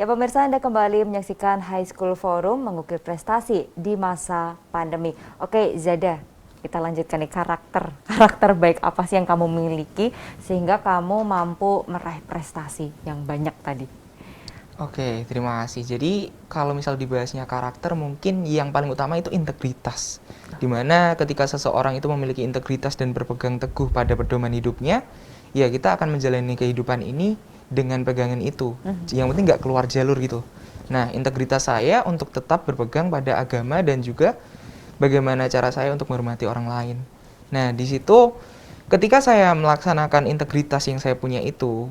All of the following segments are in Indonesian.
Ya pemirsa, Anda kembali menyaksikan High School Forum mengukir prestasi di masa pandemi. Oke Zada, kita lanjutkan nih karakter baik apa sih yang kamu miliki sehingga kamu mampu meraih prestasi yang banyak tadi. Oke, terima kasih. Jadi kalau misal dibahasnya karakter, mungkin yang paling utama itu integritas. Dimana ketika seseorang itu memiliki integritas dan berpegang teguh pada pedoman hidupnya, ya kita akan menjalani kehidupan ini dengan pegangan itu. Yang penting nggak keluar jalur gitu. Nah, integritas saya untuk tetap berpegang pada agama dan juga bagaimana cara saya untuk menghormati orang lain. Nah, di situ ketika saya melaksanakan integritas yang saya punya itu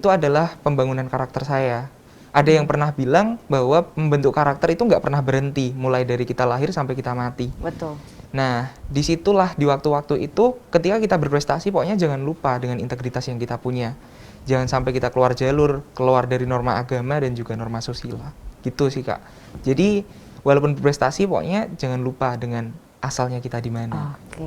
adalah pembangunan karakter saya. Ada yang pernah bilang bahwa membentuk karakter itu nggak pernah berhenti, mulai dari kita lahir sampai kita mati. Betul. Nah, disitulah di waktu-waktu itu, ketika kita berprestasi, pokoknya jangan lupa dengan integritas yang kita punya. Jangan sampai kita keluar jalur, keluar dari norma agama dan juga norma sosial. Gitu sih, Kak. Jadi, walaupun berprestasi, pokoknya jangan lupa dengan asalnya kita di mana. Oke.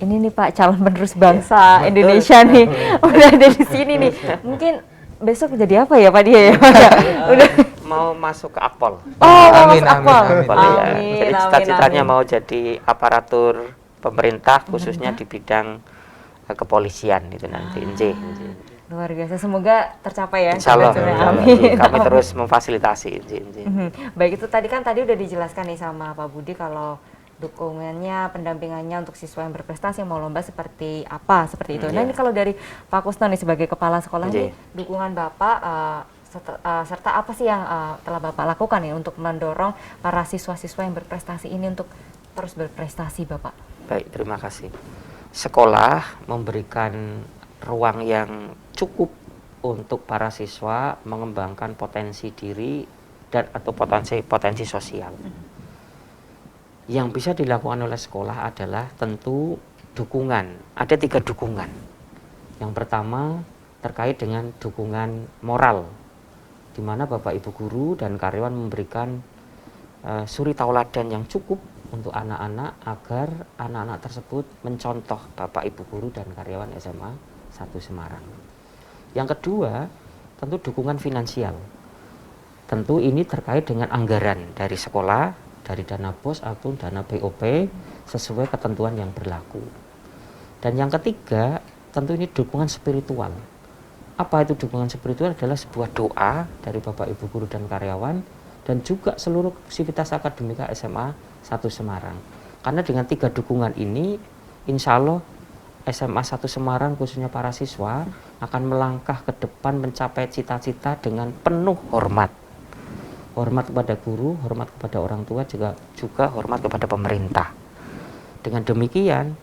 Ini nih Pak, calon penerus bangsa Indonesia nih. Udah ada di sini nih. Mungkin besok jadi apa ya Pak dia ya? Udah mau masuk ke Akpol. Amin, masuk Akpol. Akpol, ya. Amin, Jadi amin, cita-citanya amin. mau jadi aparatur pemerintah khususnya di bidang kepolisian itu nanti. Nji. Luar biasa, semoga tercapai ya. Insya Allah, Amin. kami terus memfasilitasi. Nji. Baik, itu tadi udah dijelaskan nih sama Pak Budi kalau dukungannya, pendampingannya untuk siswa yang berprestasi yang mau lomba seperti apa, seperti itu. Nah ini kalau dari Pak Kusno nih sebagai kepala sekolah ini, dukungan Bapak serta apa sih yang telah Bapak lakukan nih untuk mendorong para siswa-siswa yang berprestasi ini untuk terus berprestasi, Bapak? Baik, terima kasih. Sekolah memberikan ruang yang cukup untuk para siswa mengembangkan potensi diri dan atau potensi sosial. Yang bisa dilakukan oleh sekolah adalah tentu dukungan. Ada 3 dukungan. Yang pertama terkait dengan dukungan moral, di mana Bapak Ibu guru dan karyawan memberikan suri tauladan yang cukup untuk anak-anak agar anak-anak tersebut mencontoh Bapak Ibu guru dan karyawan SMA 1 Semarang. Yang kedua, tentu dukungan finansial. Tentu ini terkait dengan anggaran dari sekolah, dari dana BOS atau dana BOP sesuai ketentuan yang berlaku. Dan yang ketiga, tentu ini dukungan spiritual. Apa itu dukungan spiritual? Adalah sebuah doa dari Bapak Ibu guru dan karyawan dan juga seluruh sivitas akademika SMA 1 Semarang. Karena dengan 3 dukungan ini, insya Allah SMA 1 Semarang khususnya para siswa akan melangkah ke depan mencapai cita-cita dengan penuh hormat. Hormat kepada guru, hormat kepada orang tua, juga hormat kepada pemerintah. Dengan demikian,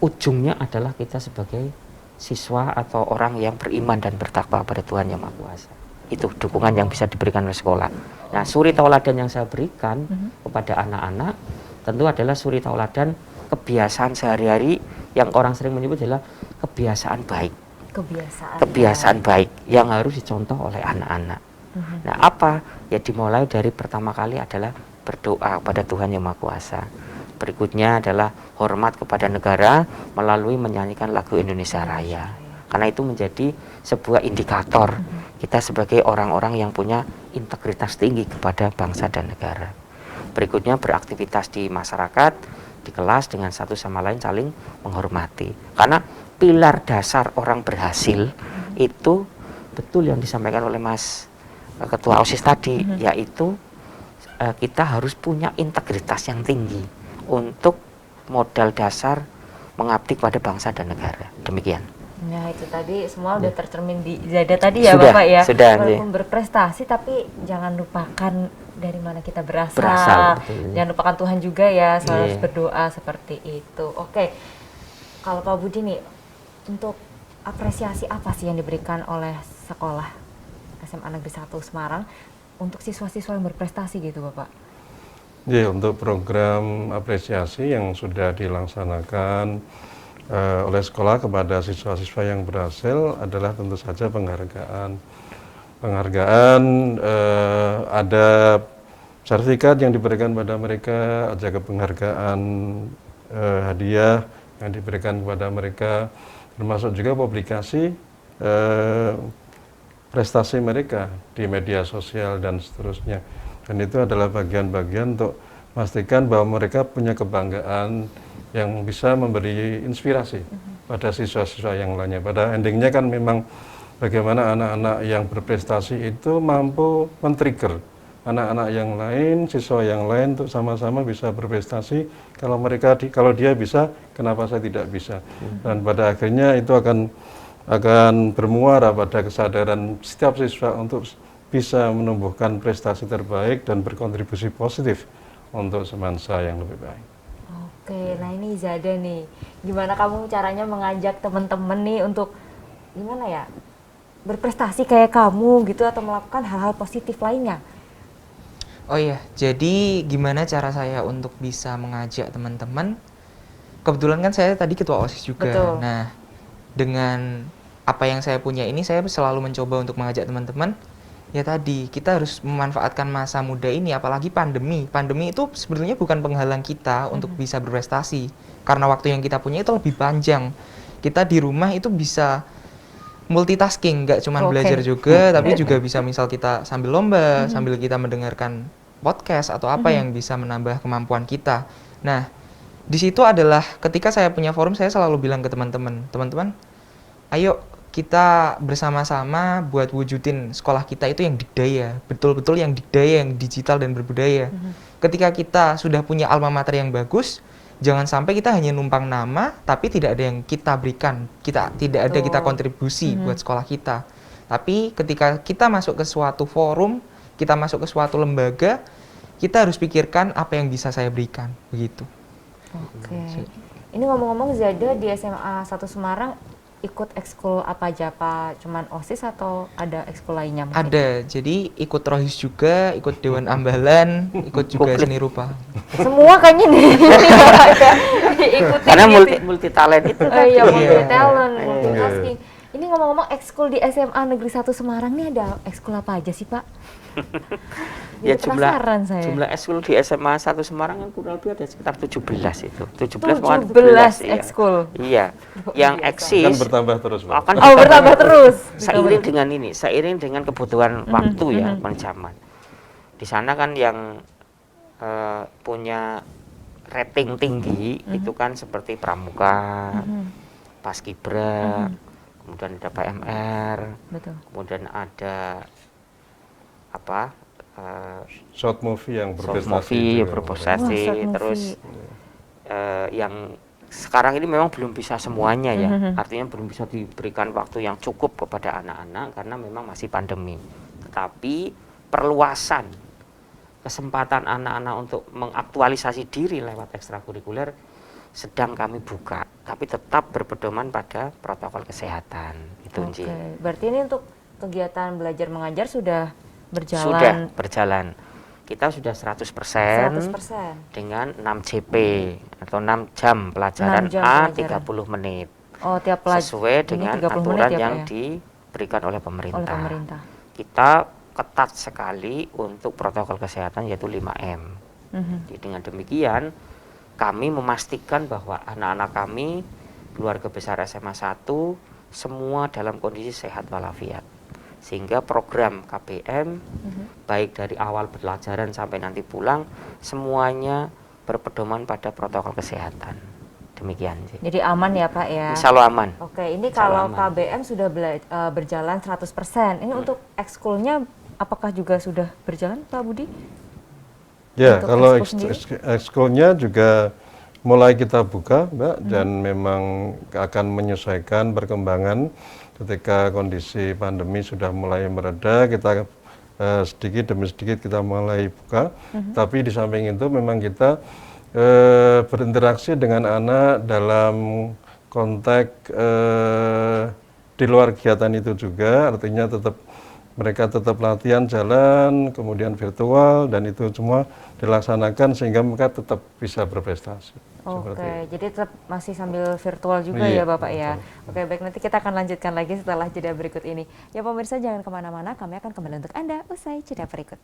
ujungnya adalah kita sebagai siswa atau orang yang beriman dan bertakwa pada Tuhan Yang Maha Kuasa. Itu dukungan yang bisa diberikan oleh sekolah. Nah, suri tauladan yang saya berikan kepada anak-anak tentu adalah suri tauladan kebiasaan sehari-hari yang orang sering menyebut adalah kebiasaan baik. Kebiasaan baik yang harus dicontoh oleh anak-anak. Nah, apa? Ya dimulai dari pertama kali adalah berdoa kepada Tuhan Yang Maha Kuasa. Berikutnya adalah hormat kepada negara melalui menyanyikan lagu Indonesia Raya. Karena itu menjadi sebuah indikator kita sebagai orang-orang yang punya integritas tinggi kepada bangsa dan negara. Berikutnya beraktivitas di masyarakat, di kelas dengan satu sama lain saling menghormati. Karena pilar dasar orang berhasil itu betul yang disampaikan oleh Mas Ketua OSIS tadi, yaitu kita harus punya integritas yang tinggi untuk modal dasar mengabdi kepada bangsa dan negara. Demikian. Nah itu tadi semua udah tercermin di Zada tadi ya Sudah, Bapak ya. sudah, walaupun berprestasi tapi jangan lupakan dari mana kita berasal. Betul. Jangan lupakan Tuhan juga ya, selalu harus berdoa seperti itu. Oke, kalau Pak Budi nih, untuk apresiasi apa sih yang diberikan oleh sekolah SMA Negeri 1 Semarang untuk siswa-siswa yang berprestasi gitu Bapak? Ya, untuk program apresiasi yang sudah dilaksanakan oleh sekolah kepada siswa-siswa yang berhasil adalah tentu saja penghargaan. Ada sertifikat yang diberikan pada mereka, ada penghargaan hadiah yang diberikan kepada mereka, termasuk juga publikasi prestasi mereka di media sosial dan seterusnya. Dan itu adalah bagian-bagian untuk memastikan bahwa mereka punya kebanggaan yang bisa memberi inspirasi pada siswa-siswa yang lainnya. Pada endingnya kan memang bagaimana anak-anak yang berprestasi itu mampu men-trigger anak-anak yang lain, siswa yang lain untuk sama-sama bisa berprestasi. Kalau dia bisa, kenapa saya tidak bisa? Dan pada akhirnya itu akan bermuara pada kesadaran setiap siswa untuk bisa menumbuhkan prestasi terbaik dan berkontribusi positif untuk semansa yang lebih baik. Oke, nah ini Zada nih, gimana kamu caranya mengajak teman-teman nih untuk gimana ya, berprestasi kayak kamu gitu atau melakukan hal-hal positif lainnya? Oh iya, jadi gimana cara saya untuk bisa mengajak teman-teman? Kebetulan kan saya tadi ketua OSIS juga. Betul. Nah, dengan apa yang saya punya ini, saya selalu mencoba untuk mengajak teman-teman. Ya tadi, kita harus memanfaatkan masa muda ini, apalagi pandemi. Pandemi itu sebenarnya bukan penghalang kita untuk bisa berprestasi. Karena waktu yang kita punya itu lebih panjang. Kita di rumah itu bisa multitasking, nggak cuma belajar juga, tapi juga bisa misal kita sambil lomba, sambil kita mendengarkan podcast atau apa yang bisa menambah kemampuan kita. Nah, di situ adalah ketika saya punya forum, saya selalu bilang ke teman-teman, ayo kita bersama-sama buat wujudin sekolah kita itu yang dikdaya, betul-betul yang dikdaya, yang digital dan berbudaya. Ketika kita sudah punya alma mater yang bagus, jangan sampai kita hanya numpang nama, tapi tidak ada yang kita berikan, tidak ada kita kontribusi buat sekolah kita. Tapi ketika kita masuk ke suatu forum, kita masuk ke suatu lembaga, kita harus pikirkan apa yang bisa saya berikan, begitu. Oke. Ini ngomong-ngomong Zada di SMA 1 Semarang ikut ekskul apa aja, Pak? Cuman OSIS atau ada ekskul lainnya mungkin? Ada, jadi ikut rohis juga, ikut dewan ambalan, ikut juga seni rupa. Semua kayaknya nih. Ikutin Karena gitu. multi talent itu Oh iya, multi talent, Iya. multitasking. Ini ngomong-ngomong ekskul di SMA Negeri 1 Semarang nih ada ekskul apa aja sih, Pak? Ya Jadi penasaran saya. jumlah ekskul di SMA 1 Semarang kan kurang lebih ada sekitar 17 itu. 17 iya. ekskul. Iya. Yang Kan eksis bertambah terus, Pak. akan Oh, bertambah terus. seiring dengan kebutuhan waktu ya, zaman. Di sana kan yang punya rating tinggi itu kan seperti pramuka, paskibra, kemudian ada PMR, Betul. kemudian ada apa? Short movie yang Short berprestasi. movie, juga. berprestasi, Wah, short terus movie. yang sekarang ini memang belum bisa semuanya ya, artinya belum bisa diberikan waktu yang cukup kepada anak-anak karena memang masih pandemi. Tetapi perluasan kesempatan anak-anak untuk mengaktualisasi diri lewat ekstrakurikuler sedang kami buka, tapi tetap berpedoman pada protokol kesehatan. Itu Oke, berarti ini untuk kegiatan belajar mengajar sudah berjalan. Sudah berjalan. Kita sudah 100% 100%. dengan 6 JP atau 6 jam pelajaran 6 jam A pelajaran. 30 menit. Oh, tiap pelajaran Sesuai dengan 30 aturan menit ya, yang Pak, ya? diberikan oleh pemerintah. Oleh pemerintah. Kita ketat sekali untuk protokol kesehatan yaitu 5M. Jadi dengan demikian kami memastikan bahwa anak-anak kami, keluarga besar SMA 1 semua dalam kondisi sehat walafiat. Sehingga program KBM baik dari awal pelajaran sampai nanti pulang semuanya berpedoman pada protokol kesehatan. Demikian sih. Jadi aman ya, Pak ya? Insya Allah aman. Oke, ini Insya Allah kalau aman. KBM sudah berjalan 100%. Ini untuk ekskulnya apakah juga sudah berjalan, Pak Budi? Ya, Untuk kalau ekskul sendiri? ekskulnya juga mulai kita buka, Mbak, dan memang akan menyesuaikan perkembangan ketika kondisi pandemi sudah mulai mereda, kita sedikit demi sedikit kita mulai buka. Tapi di samping itu memang kita berinteraksi dengan anak dalam konteks di luar kegiatan itu juga, artinya mereka tetap latihan jalan, kemudian virtual, dan itu semua dilaksanakan sehingga mereka tetap bisa berprestasi. Oke, jadi tetap masih sambil virtual juga Iya, ya Bapak ya. betul. Oke, baik, nanti kita akan lanjutkan lagi setelah jeda berikut ini. Ya pemirsa, jangan kemana-mana, kami akan kembali untuk Anda usai jeda berikut.